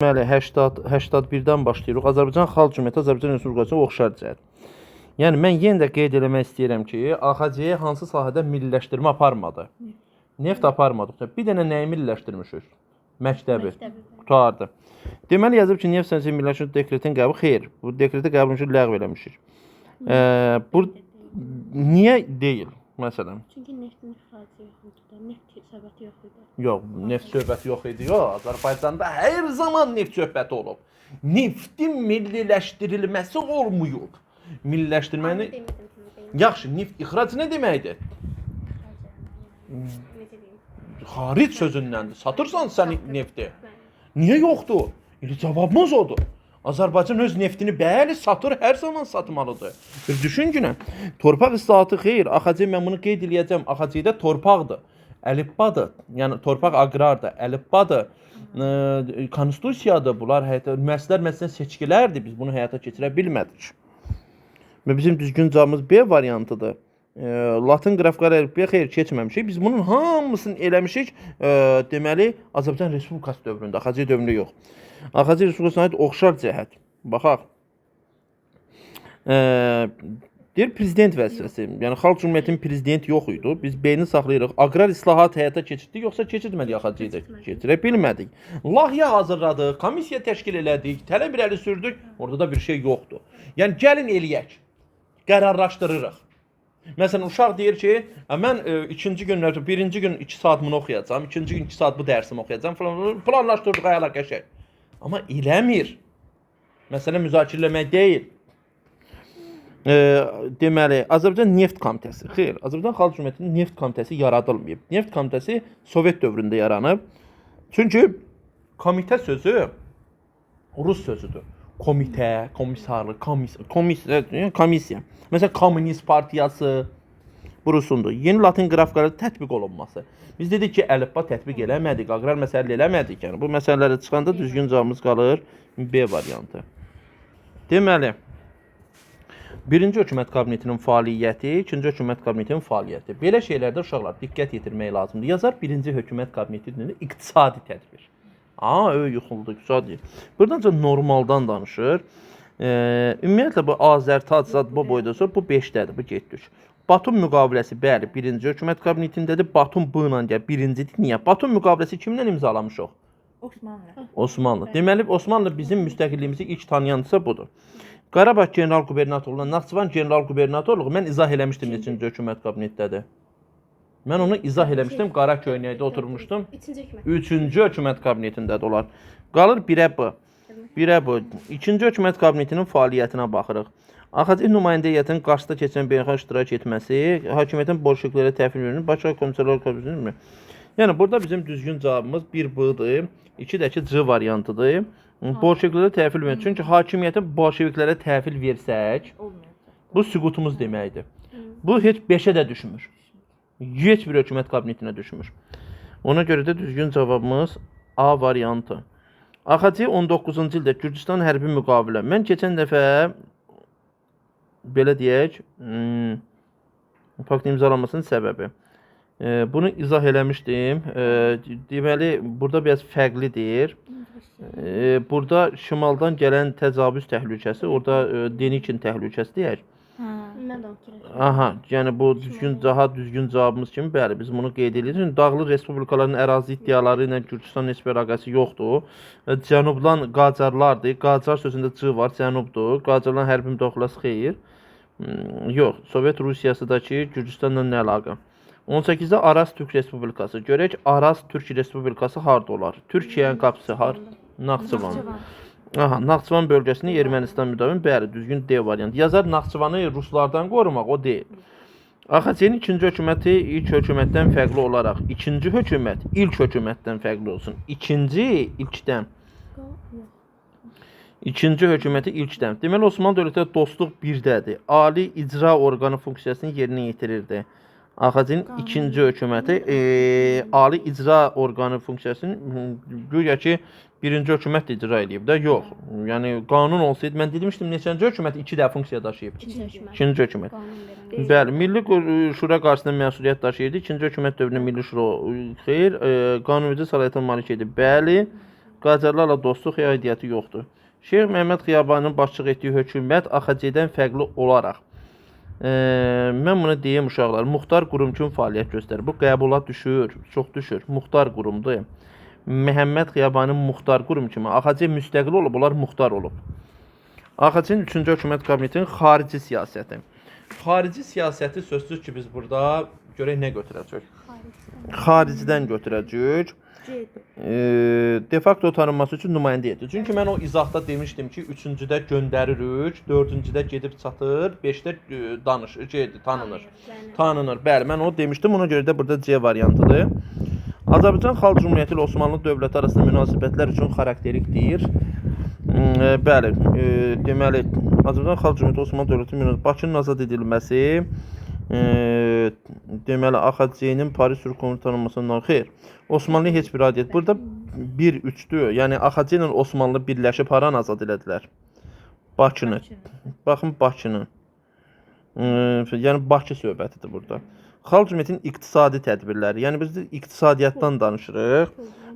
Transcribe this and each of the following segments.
Deməli 81-dən başlayırıq. Azərbaycan Xalq Cümhuriyyəti Azərbaycan Respublikasına oxşar cəhət. Yəni mən yenə də qeyd eləmək istəyirəm ki, AXC hansı sahədə milliləşdirmə aparmadı? Neft aparmadıq. Bir dənə nəyi milliləşdirmişik? Məktəbi. Qutardı. Deməli yazıb ki, neft sənədi milliləşdirmə dekretin qəbulu xeyr. Bu dekreti qəbulunu ləğv eləmişik. Bu niyə deyil? Məsələn. Çünki neftin ixracı yox idi. Neft söhbəti yox idi. Yox, neft söhbəti yox idi. Yox, Azərbaycanda hər zaman neft söhbəti olub. Neftin milliləşdirilməsi olmuyub. Milliləşdirməni... Yaxşı, neft ixracı nə deməkdir? Xaric sözündəndir. Satırsan sən nefti. Niyə yoxdur? Cavabımız odur. Azərbaycan öz neftini bəli satır, hər zaman satmalıdır. Bir düşün ki, torpaq islahatı xeyr. AXC mən bunu qeyd eləyəcəm. AXC-də torpaqdır, əlifbadır. Yəni torpaq aqrardır, əlifbadır, konstitusiyadır. Bunlar müəssislər məsələn seçkilərdir. Biz bunu həyata keçirə bilmədik. Və bizim düzgün cavabımız B variantıdır. Latin qrafikləri əlifbaya xeyr keçməmişik. Biz bunun hamısını eləmişik. Deməli, Azərbaycan Respublikası dövründə, AXC dövründə yox. AXC Respublikasına aid oxşar cəhət. Baxaq. Deyir, prezident vəzifəsi. Yəni, Xalq Cümhuriyyətinin prezidenti yox idi. Biz B-ni saxlayırıq. Aqrar islahat həyata keçirdik, yoxsa keçirmədik AXC-də? Keçirə bilmədik. Layihə hazırladıq, komissiya təşkil elədik, tələb irəli sürdük. Orada da bir şey yoxdur. Yəni, gəlin eləyək. Qərarlaşdırırıq. Məsələn, uşaq deyir ki, mən birinci gün 2 saat bunu oxuyacam, ikinci gün 2 saat bu dərsimi oxuyacam, planlaşdırdıq ayala qəşək. Amma eləmir. Məsələ müzakirələmək deyil. Deməli, Azərbaycan Neft Komitəsi. Xeyr, Azərbaycan Xalq Cümhuriyyətinin Neft Komitəsi yaradılmayıb. Neft Komitəsi Sovet dövründə yaranıb. Çünki komitə sözü Rus sözüdür. Komitə, komissarlıq, komissiya. Məsələn, Komünist Partiyası bu Rusundur. Yeni Latin qrafikləri tətbiq olunması. Biz dedik ki, əlifba tətbiq eləmədik, aqrar məsələ eləmədik. Yəni, bu məsələləri çıxanda düzgün cavabımız qalır B variantı. Deməli, birinci hökumət kabinetinin fəaliyyəti, ikinci hökumət kabinetinin fəaliyyəti. Belə şeylərdə uşaqlar diqqət yetirmək lazımdır. Yazar birinci hökumət kabinetinin iqtisadi tədbir. Yuxuldu, iqtisadi. Buradan normaldan danışır. Ümumiyyətlə, bu Azərtac zad bu boyda sonra bu 5-dədir, bu 7-3. Batum müqaviləsi, bəli, birinci hökumət kabinetindədir. Batum bu ilə gəl, birincidir. Niyə? Batum müqaviləsi kimlə imzalamışıq? Osmanlı. Deməli, Osmanlı bizim müstəqilliyimizi ilk tanıyansa budur. Qarabağ general qubernatorluğuna, Naxçıvan general qubernatorluğu mən izah eləmişdim neçinci hökumət kabinetdədir. Mən onu izah eləmişdim, qara köynəkdə oturmuşdum. Üçüncü hökumət kabinetindədir onlar. Qalır birə bu. Birə bu. İkinci hökumət kabinetinin fəaliyyətinə baxırıq. AXC nümayəndə heyətinin qarşısında keçən beynəlxalq iştirak etməsi, hakimiyyətin borçluqlara təhvil verir, Bakı Komissarlar Komitəsinin. Yəni, burada bizim düzgün cavabımız 1 B-dir, 2 də ki C variantıdır. Borçluqlara təhvil verir. Çünki hakimiyyətin bolşeviklərə təhvil versək, bu süqutumuz deməkdir. Bu heç 5-ə də düşmür. Heç bir hökumət kabinetinə düşmür. Ona görə də düzgün cavabımız A variantı. AXC 19-cu ildə Gürcüstan hərbi müqavilə. Mən keçən dəfə belə deyək, pakt imzalanmasının səbəbi. Bunu izah eləmişdim. Deməli, burada biraz fərqlidir. Burada şimaldan gələn təcavüz təhlükəsi, orada Denikin təhlükəsi deyək. Aha, yəni bu daha düzgün cavabımız kimi, bəli, biz bunu qeyd edirik. Dağlıq respublikaların ərazi iddiaları ilə Gürcüstanın heç bir əlaqəsi yoxdur. Cənubdan Qacarlardır. Qacar sözündə C var, cənubdur. Qacarların hərbi müdaxiləsi xeyr. Yox, Sovet Rusiyasıdakı Gürcüstanla nə əlaqə? 18-də Araz Türk Respublikası. Görək, Araz Türk Respublikası harda olar? Türkiyənin qapısı har? Naxçıvan. Aha, Naxçıvan bölgəsini Ermənistan müdavim, bəli, düzgün D variantı. Yazar Naxçıvanı Ruslardan qorumaq, o deyil. AXC-nin ikinci hökuməti ilk hökumətdən fərqli olaraq, ikinci hökumət ilk hökumətdən fərqli olsun. İlkdən. İkinci hökuməti ilkdən. Deməli, Osmanlı dövləti dostluq birdədir. Ali icra orqanı funksiyasını yerinə yetirirdi. AXC-nin ikinci hökuməti ali icra orqanı funksiyasını güya ki, birinci hökumət də icra edib də, yox. Yəni, qanun olsaydı, mən demişdim, neçənci hökumət 2 də funksiya daşıyıb? İkinci hökumət. Bəli, Milli Şura qarşısında məsuliyyət daşıyırdı. İkinci hökumət dövründə Milli Şura xeyr, qanunverici səlahiyyətə malik idi. Bəli, Qacarlarla dostluq aidiyyəti yoxdur. Şeyx Məhəmməd Xiyabaninin başçılıq etdiyi hökumət AXC-dən fərqli olaraq mən bunu deyim uşaqlar, muxtar qurum kimi fəaliyyət göstərir. Bu qəbula düşür, çox düşür. Muxtar qurumdur. Məhəmməd Xiyabaninin muxtar qurum kimi AXC müstəqil olub, onlar muxtar olub. AXC-nin 3-cü hökumət kabinetinin xarici siyasəti. Xarici siyasəti sözsüz ki, biz burada görək nə götürəcək. Xaricdən götürəcək. De facto tanınması üçün nümayəndə edir. Çünki mən o izahda demişdim ki, 3-cüdə göndəririk, 4-cüdə gedib çatır, 5-də tanınır. Tanınır. Bəli, mən o demişdim. Ona görə də burada C variantıdır. Azərbaycan Xalq Cümhuriyyəti ilə Osmanlı dövləti arasında münasibətlər üçün xarakterikdir. Bəli, deməli, Azərbaycan Xalq Cümhuriyyəti Osmanlı dövləti münasibətləri Bakının azad edilməsi, deməli, AXC-nin Paris Sürü tanınmasından xeyr. Osmanlı heç bir adiyyət. Burada 1-3-dür. Yəni, AXC ilə Osmanlı birləşib haranı azad elədilər? Bakını. Baxın, Bakını. Yəni, Bakı söhbətidir burada. Xalq Cümhuriyyətinin iqtisadi tədbirləri. Yəni, biz iqtisadiyyatdan danışırıq,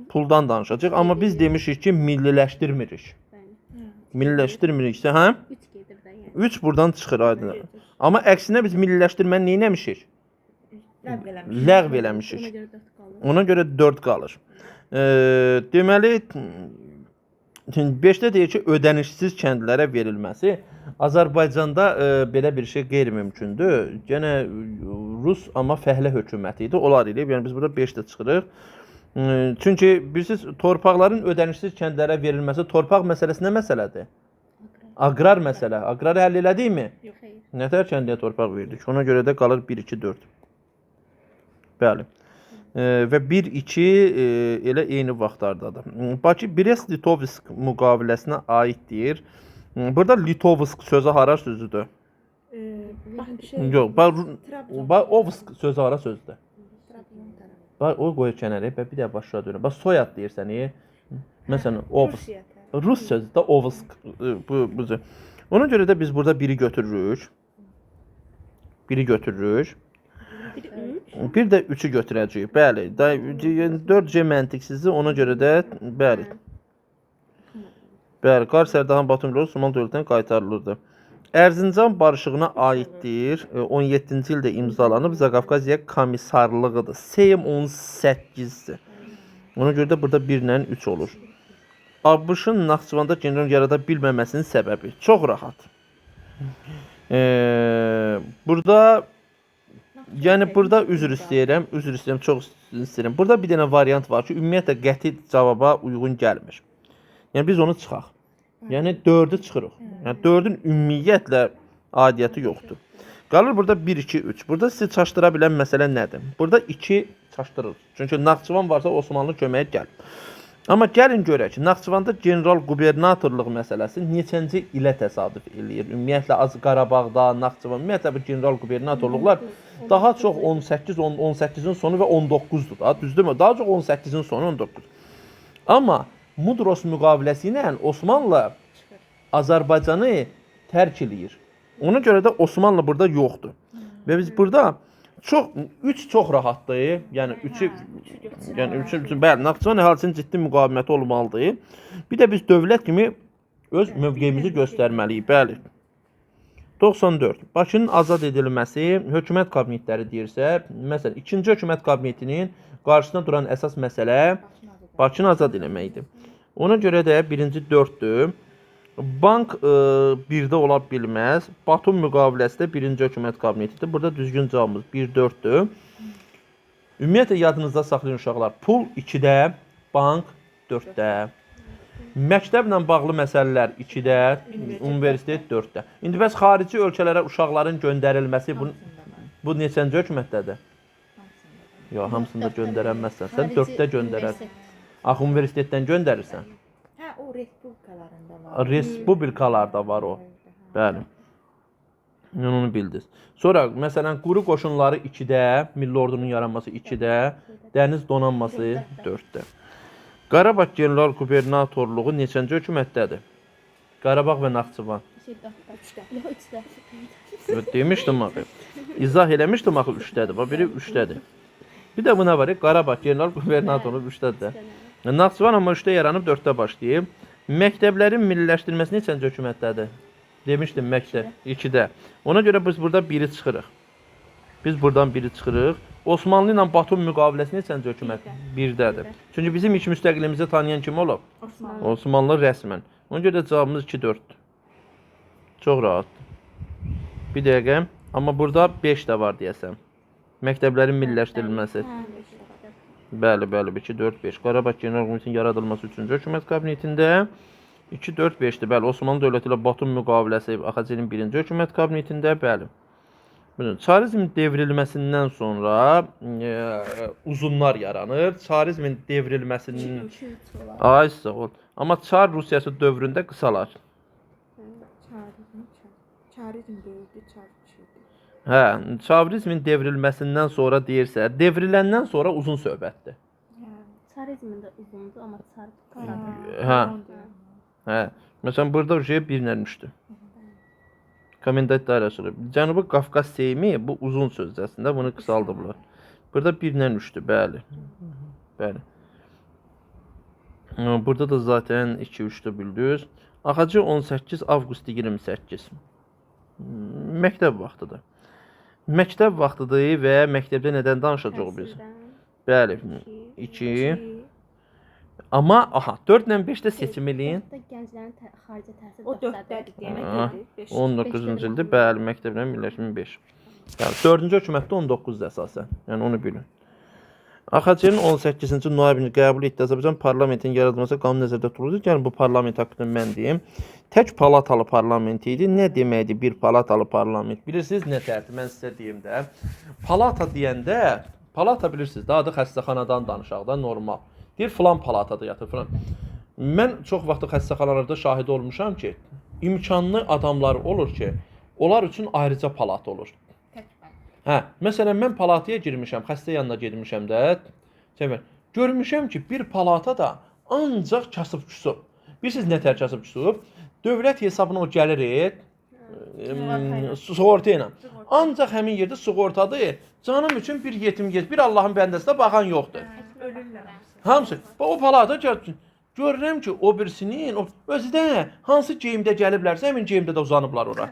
puldan danışacaq. Amma biz demişik ki, milliləşdirmirik. Milliləşdirmiriksə, hə? 3 buradan çıxır, aydın. Amma əksinə biz milliləşdirməni nə etmişik? Ləğv eləmişik. Ona görə 4 qalır. Deməli, 5-də deyir ki, ödənişsiz kəndlərə verilməsi. Azərbaycanda belə bir şey qeyri-mümkündür. Yenə Rus, amma fəhlə hökuməti idi. Onlar eləyib. Yəni, biz burada 5-də çıxırıq. Çünki, bilirsiniz, torpaqların ödənişsiz kəndlərə verilməsi torpaq məsələsi nə məsələdir? Aqrar məsələ. Aqrarı həll elədikmi? Yox, xeyr. Nətər kəndiyə torpaq verdik? Ona görə də qalır 1-2-4. Bəli. Və 1-2 elə eyni vaxtlardadır. Bakı Brest-Litovsk müqaviləsinə aiddir. Burada Litovsk sözü hara sözüdür? Yox, Ovsk sözü hara sözüdür? O qoyur kənərə, bir də başa dönür. Bax, soyad deyirsən, məsələn, Ovsk. Rus sözü də Ovsk. Ona görə də biz burada 1-i götürürük. 1-i götürürük. Bir də 3-ü götürəcəyik. Bəli, 4C məntiqsizdir. Ona görə də, bəli. Bəli, Qars Sərdahan Batum yolu Osmanlı dövlətindən qaytarılırdı. Erzincan barışığına aiddir. 17-ci ildə imzalanıb. Zaqafqaziya komissarlığıdır. Seyim 18-dir. Ona görə də burada 1 ilə 3 olur. ABŞ-ın Naxçıvanda general yarada bilməməsinin səbəbi çox rahat. Burada üzr istəyirəm, çox istəyirəm. Burada bir dənə variant var ki, ümumiyyətlə qəti cavaba uyğun gəlmir. Yəni, biz onu çıxaq. Yəni, 4-ü çıxırıq. Yəni, 4-ün ümumiyyətlə adiyyəti yoxdur. Qalır burada 1-2-3. Burada sizi çaşdıra bilən məsələ nədir? Burada 2 çaşdırır. Çünki Naxçıvan varsa Osmanlı köməyə gəlir. Amma gəlin görək ki, Naxçıvanda general qubernatorluq məsələsi neçənci ilə təsadüf eləyir? Ümumiyyətlə, Qarabağda, Naxçıvan, ümumiyyətlə bu general qubernatorluqlar daha çox 18-in sonu və 19-dur da, düzdürmü? Daha çox 18-in sonu 19. Amma Mudros müqaviləsi ilə Osmanlı Azərbaycanı tərk eləyir. Ona görə də Osmanlı burada yoxdur. Və biz burada 3 çox rahatdır. Yəni 3-ü bəli, Naxçıvan əhalisinin ciddi müqaviməti olmalıdır. Bir də biz dövlət kimi öz mövqeyimizi göstərməliyik. Bəli. 94. Bakının azad edilməsi hökumət kabinetləri deyirsə, məsələn, 2-ci hökumət kabinetinin qarşısına duran əsas məsələ Bakını azad etməkdir. Ona görə də 1-ci 4-dür. Bank 1-də ola bilməz. Batum müqaviləsi də 1-ci hökumət kabinetidir. Burada düzgün cavabımız 1-4-dür. Ümumiyyətlə yadınızda saxlayın uşaqlar. Pul 2-də, bank 4-də. Məktəblə bağlı məsələlər 2-də, universitet 4-də. İndi bəs xarici ölkələrə uşaqların göndərilməsi bu neçənci hökumətdədir? Yox, hamısında göndərənməzsən. Sən 4-də göndərərsən. Axı universitetdən göndərirsən. Hə, o respublikalarında var. Respublikalarda var o. Bəli. Onu bildiniz. Sonra, məsələn, quru qoşunları 2-də, milli ordunun yaranması 2-də, dəniz donanması 4-də. Qarabağ general qubernatorluğu neçənci hökumətdədir? Qarabağ və Naxçıvan. 3-də. Demişdim axı. İzah eləmişdim axı 3-dədir. Biri 3-dədir. Bir də buna var, Qarabağ general qubernatorluğu 3-dədir. Naxçıvan amma 3-də yaranıb 4-də başlayıb. Məktəblərin milliləşdirilməsi neçənci hökumətdədir? Demişdim məktəb 2-də. Ona görə biz burada biri çıxırıq. Biz buradan biri çıxırıq. Osmanlı ilə Batum müqaviləsi neçənci hökumət? 1-dədir. Çünki bizim ilk müstəqilliyimizi tanıyan kim olub? Osmanlı. Osmanlı rəsmən. Ona görə cavabımız 2-4-dür. Çox rahatdır. Bir dəqiqə. Amma burada 5 də var deyəsəm. Məktəblərin milliləşdirilməsi. Bəli, 2, 4, 5. Qarabağ General Komitəsinin yaradılması 3-cü hökumət kabinetində. 2, 4, 5-dir. Bəli, Osmanlı dövləti ilə Batum müqaviləsi AXC-nin 1-ci hökumət kabinetində. Bəli. Çarizmin devrilməsindən sonra uzunlar yaranır. Çarizmin devrilməsindən... Ay, sağ ol. Amma Çar Rusiyası dövründə qısalar. Çarizm böyüdü, çar küçüldü. Hə, Çarizmin devrilməsindən sonra deyirsə, devriləndən sonra uzun söhbətdir. Çarizmin də uzundur, amma çar qısadır. Hə. Hə. Məsələn, burada uje bir nəlmişdir. Komendant dairəsi. Cənubi Qafqaz Seymi bu uzun söz əslində, bunu qısaldıblar. Burada bir nəlmişdir, bəli. Bəli. Burada da zaten 2-3-də bildiniz. AXC 18 avqust 28. Məktəb vaxtıdır. Məktəb vaxtıdır və məktəbdə nədən danışacağıq biz? Bəli. 2. Amma aha 4 ilə 5-də seçim eləyin. Gənclərin xarici təhsil O 4-dədir deyənə gedir. 19-cu ildə bəli məktəblə birləşmə 5. Yəni 4-cü hökumətdə 19-dur əsasən. Yəni onu bilin. AXC-nin 18-ci noyabrını qəbul etdi. Azərbaycan parlamentinin yaradılması qanun nəzərdə tutulur. Yəni bu parlament haqqında mən deyim. Tək palatalı parlament idi. Nə deməkdir bir palatalı parlament? Bilirsiniz nə tərdir? Mən sizə deyim də. Palata deyəndə, palata bilirsiniz də adı xəstəxanadan danışaq da normal. Deyir filan palatada yatır filan. Mən çox vaxt xəstəxanalarda şahid olmuşam ki, imkanlı adamlar olur ki, onlar üçün ayrıca palata olur. Hə, məsələn mən palataya girmişəm, xəstə yanına getmişəm də. Görmüşəm ki, bir palatada ancaq kasıbçusu. Bilirsiniz nə tər kasıbçusu? Dövlət hesabına o gəlir, sığorta ilə. Ancaq həmin yerdə sığortadır. Canım üçün bir yetim bir Allahın bəndəsinə baxan yoxdur. Hamısı. O palata görürəm ki, o birisinin özü də hansı geyimdə gəliblərsə, həmin geyimdə də uzanıblar ora.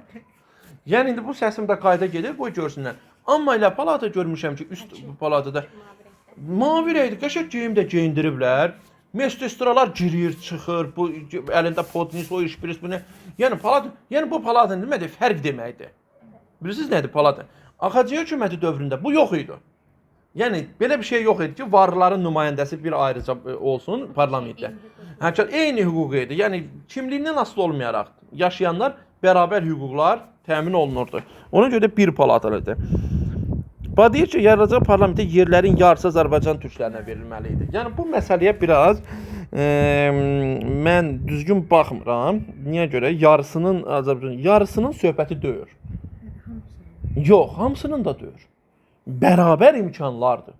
Yəni indi bu səsim də qayda gedir, qoy görsünlər. Amma elə palata görmüşəm ki, üst palatada mavi rəngli qəşəng geyimdə geyindiriblər. Mestostralar girir, çıxır, bu əlində podnis, o iş biris bunu. Yəni palata, yəni bu palatanın demədir, fərq deməkdir. Bilirsiniz nədir palata? AXC hökuməti dövründə bu yox idi. Yəni belə bir şey yox idi ki, varlıların nümayəndəsi bir ayrıca olsun parlamentdə. Həmçinin eyni hüquq idi. Yəni kimliyindən asılı olmayaraq yaşayanlar bərabər hüquqlar təmin olunurdu. Ona görə bir palatalıdır. Deyir ki, yaradılacaq parlamentdə yerlərin yarısı Azərbaycan türklərinə verilməli idi. Yəni bu məsələyə biraz mən düzgün baxmıram. Niyə görə? Yarısının Azərbaycan yarısının söhbəti deyil. Yox, hamısının da deyil. Bərabər imkanlardır.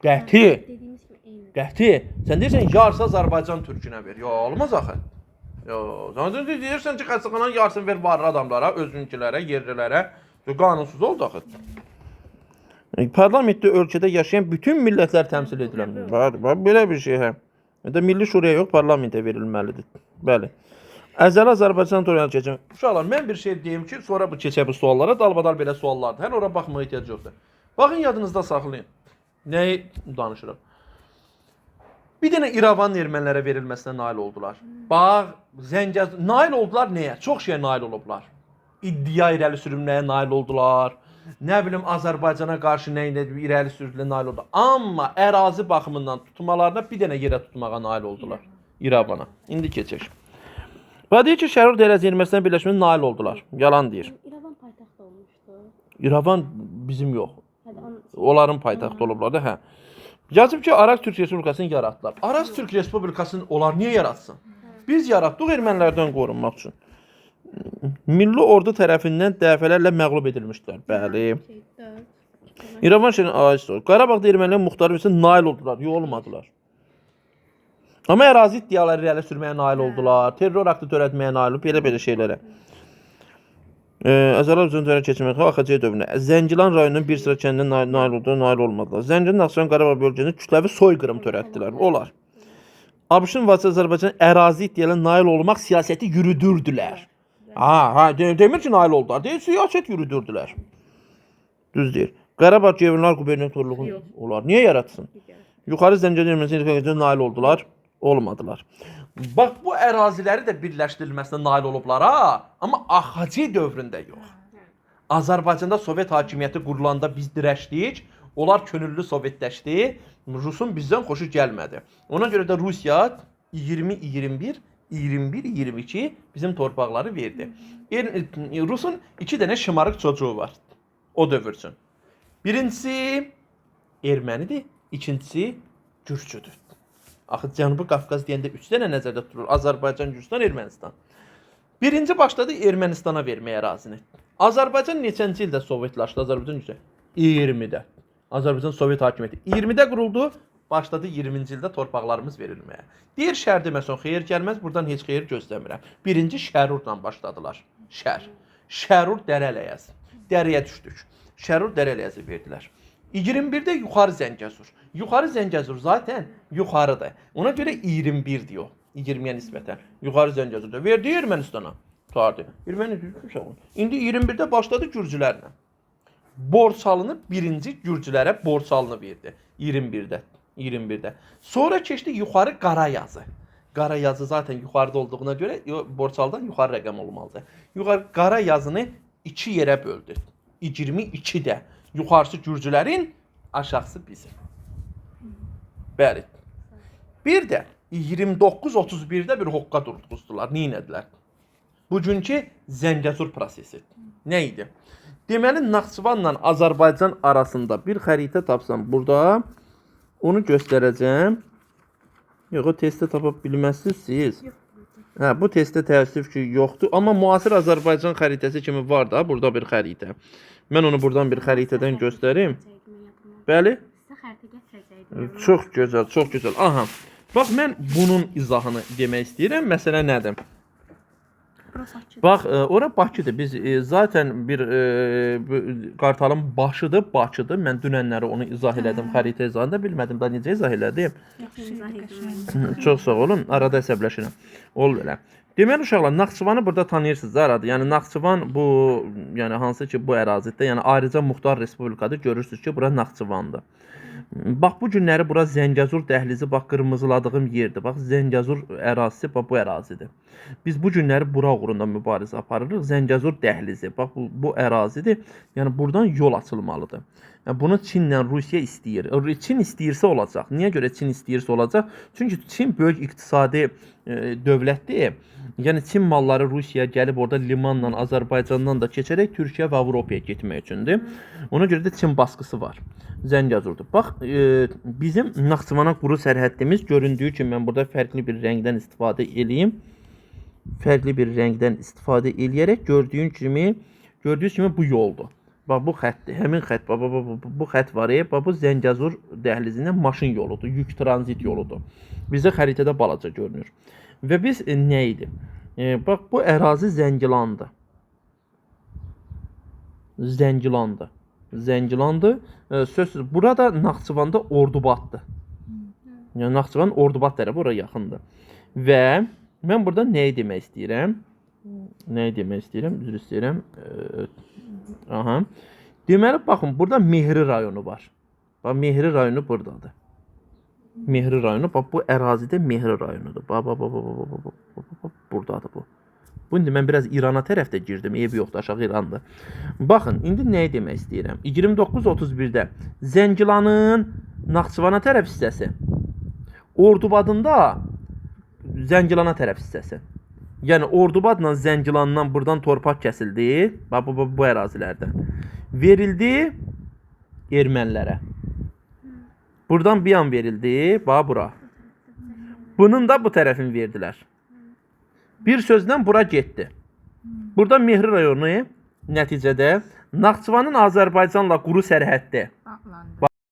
Qəti. Dediyimiz kimi eyni. Qəti. Sən deyirsən yarısı Azərbaycan türkünə ver. Yox, olmaz axı. Yox, sən deyirsən ki, xəstəxananın yarısını ver varlı adamlara, özünkilərə, yerlilərə. Qanunsuz oldu axı. Parlamentdə ölkədə yaşayan bütün millətlər təmsil edilir. Belə bir şey hə. Milli şuraya yox, parlamentə verilməlidir. Bəli. Əzəli Azərbaycan toruna keçəm. Uşaqlar, mən bir şey deyim ki, sonra bu keçək bu suallara, dalbadal belə suallardır. Hələ ora baxmaya ehtiyac yoxdur. Baxın, yadınızda saxlayın. Nəyi danışırıq? Bir dənə İrəvan ermənilərə verilməsinə nail oldular. Bax, Zəngəz nail oldular nəyə? Çox şeyə nail olublar. İddia irəli sürümləyə nail oldular. Nə bilim Azərbaycana qarşı nə irəli sürümlə nail oldular. Amma ərazi baxımından tutmalarına bir dənə yerə tutmağa nail oldular. İrəvana. İndi keçək. Və deyir ki, Şərur Dərəzi ermənisinə birləşməyə nail oldular. Yalan deyir. İrəvan paytaxt olmuşdu. İrəvan bizim yox. Onların paytaxtı olublar da, hə. Yazıb ki, Araz Türk Respublikasını yaratdılar. Araz Türk Respublikasını onlar niyə yaratsın? Biz yaratdıq ermənilərdən qorunmaq üçün. Milli ordu tərəfindən dəfələrlə məğlub edilmişdilər. Bəli. İrəvan şəhərinin aizdir. Qarabağda ermənilər muxtarı üçün nail oldular. Yox, olmadılar. Amma ərazi iddiaları irəli sürməyə nail oldular. Terror aktı törətməyə nail olub. Belə şeylərə. Əzələr üzrə törət keçmək AXC dövründə. Zəngilan rayonunun bir sıra kəndində nail oldular, nail olmadılar. Zəngilan Naxçıvan Qarabağ bölgəsində kütləvi soyqırım törətdilər. Olar. ABŞ-ın və Azərbaycan ərazi iddialarına nail olmaq siyasəti yürüdürdülər. Demir ki, nail oldular. Deyir, siyasət yürüdürdülər. Düz deyir. Qarabağ Gövhərlər qubernatorluğu onlar niyə yaratsın? Yuxarı Zəngəzur Ermənistan nail oldular, olmadılar. Bax, bu əraziləri də birləşdirilməsinə nail olublar, ha? Amma AXC dövründə yox. Azərbaycanda Sovet hakimiyyəti qurulanda biz dirəşdik, onlar könüllü Sovetləşdi, Rusun bizdən xoşu gəlmədi. Ona görə də Rusiya 20-21, 21-22 bizim torpaqları verdi. Rusun 2 dənə şımarıq çocuğu var o dövr üçün. Birincisi ermənidir, ikincisi gürcüdür. Axı Cənubi Qafqaz deyəndə 3 dənə nəzərdə tutulur. Azərbaycan, Gürcüstan, Ermənistan. Birinci başladı Ermənistana verməyə ərazini. Azərbaycan neçənci ildə Sovetləşdi? Azərbaycan 20-də. Azərbaycan Sovet hakimiyyəti 20-də quruldu, başladı 20-ci ildə torpaqlarımız verilməyə. Deyir şər deməsən xeyir gəlməz, buradan heç xeyir gözləmirəm. Birinci Şərurla başladılar. Şərur Dərələyəz. Dərəyə düşdük. Şərur Dərələyəzi verdilər. 21-də Yuxarı Zəngəzur. Yuxarı Zəngəzur zaten yuxarıdır. Ona görə 21 diyor. 20-yə nisbətən. Yuxarı Zəngəzurda verdi Ermənistana. Tardı. İndi 21-də başladı Gürcülərlə. Borçalını birinci Gürcülərə borçalını verdi. 21-də. Sonra keçdi yuxarı Qarayazı. Qarayazı zaten yuxarıda olduğuna görə borçaldan yuxarı rəqəm olmalıdır. Yuxarı Qarayazını 2 yerə böldü. 22-də. Yuxarısı Gürcülərin, aşağısı bizim. Bəli. Bir də 29-31-də bir hoqqa durdular. Neynədilər? Bugünkü Zəngəzur prosesi. Nə idi? Deməli, Naxçıvanla Azərbaycan arasında bir xəritə tapsam burada, onu göstərəcəm. Yox, o testdə tapa bilməzsiniz siz. Bu testdə təəssüf ki, yoxdur. Amma müasir Azərbaycan xəritəsi kimi var da, burada bir xəritə. Mən onu buradan bir xəritədən göstərim. Bəli. Çox gözəl, çox gözəl. Aha. Bax, mən bunun izahını demək istəyirəm. Məsələ nədir? Bax, ora Bakıdır. Biz zaten bir Qartalın başıdır, Bakıdır. Mən dünənləri onu izah elədim. Xəritə izahını da bilmədim. Da necə izah elədim? Çox sağ olun. Arada əsəbləşirəm. Olur elə. Deməli uşaqlar, Naxçıvanı burada tanıyırsınız arada. Yəni Naxçıvan bu, yəni hansı ki bu ərazidə, yəni ayrıca muxtar respublikadır. Görürsünüz ki, bura Naxçıvandır. Bax bu günləri bura Zəngəzur dəhlizi, bax qırmızıladığım yerdir. Bax Zəngəzur ərazisi bax bu ərazidir. Biz bu günləri bura uğrunda mübarizə aparırıq. Zəngəzur dəhlizi, bax bu ərazidir. Yəni buradan yol açılmalıdır. Yəni, bunu Çinlə Rusiya istəyir. Çin istəyirsə olacaq. Niyə görə Çin istəyirsə olacaq? Çünki Çin böyük iqtisadi dövlətdir. Yəni Çin malları Rusiyaya gəlib orada limanla Azərbaycandan da keçərək Türkiyə və Avropaya getmək üçündür. Ona görə də Çin baskısı var. Zəngəzurdur. Bax, bizim Naxçıvana quru sərhəddimiz göründüyü kimi mən burada fərqli bir rəngdən istifadə eləyim. Fərqli bir rəngdən istifadə eləyərək gördüyünüz kimi bu yoldur. Bax, bu xəttdir. Həmin xətt, bu xətt var. Bax, bu Zəngəzur dəhlizinin maşın yoludur, yük tranzit yoludur. Bizdə xəritədə balaca görünür. Və biz nə idi? Bax, bu ərazi Zəngilandır. Zəngilandır. Sözsüz, burada Naxçıvanda Ordubaddır. Yəni, Naxçıvan Ordubad tərəfi oraya yaxındır. Və mən burada nəyi demək istəyirəm? Üzr istəyirəm. Aha. Deməli, baxın, burada Mehri rayonu var. Bax, Mehri rayonu buradadır. Mehri rayonu, bax, bu ərazidə Mehri rayonudur. Bax, buradadır bu. Bu, indi mən biraz İrana tərəfdə girdim, ev yoxdur, aşağı İrandır. Baxın, indi nəyi demək istəyirəm? 29-31-də Zəngilanın Naxçıvana tərəf hissəsi, Ordubadında Zəngilana tərəf hissəsi. Yəni, Ordubadla Zəngilandan buradan torpaq kəsildi, bax, bu ərazilərdən. Verildi ermənilərə. Buradan bir an verildi, bax, bura. Bunun da bu tərəfini verdilər. Bir sözlə bura getdi. Burada Mehri rayonu nəticədə Naxçıvanın Azərbaycanla quru sərhəddi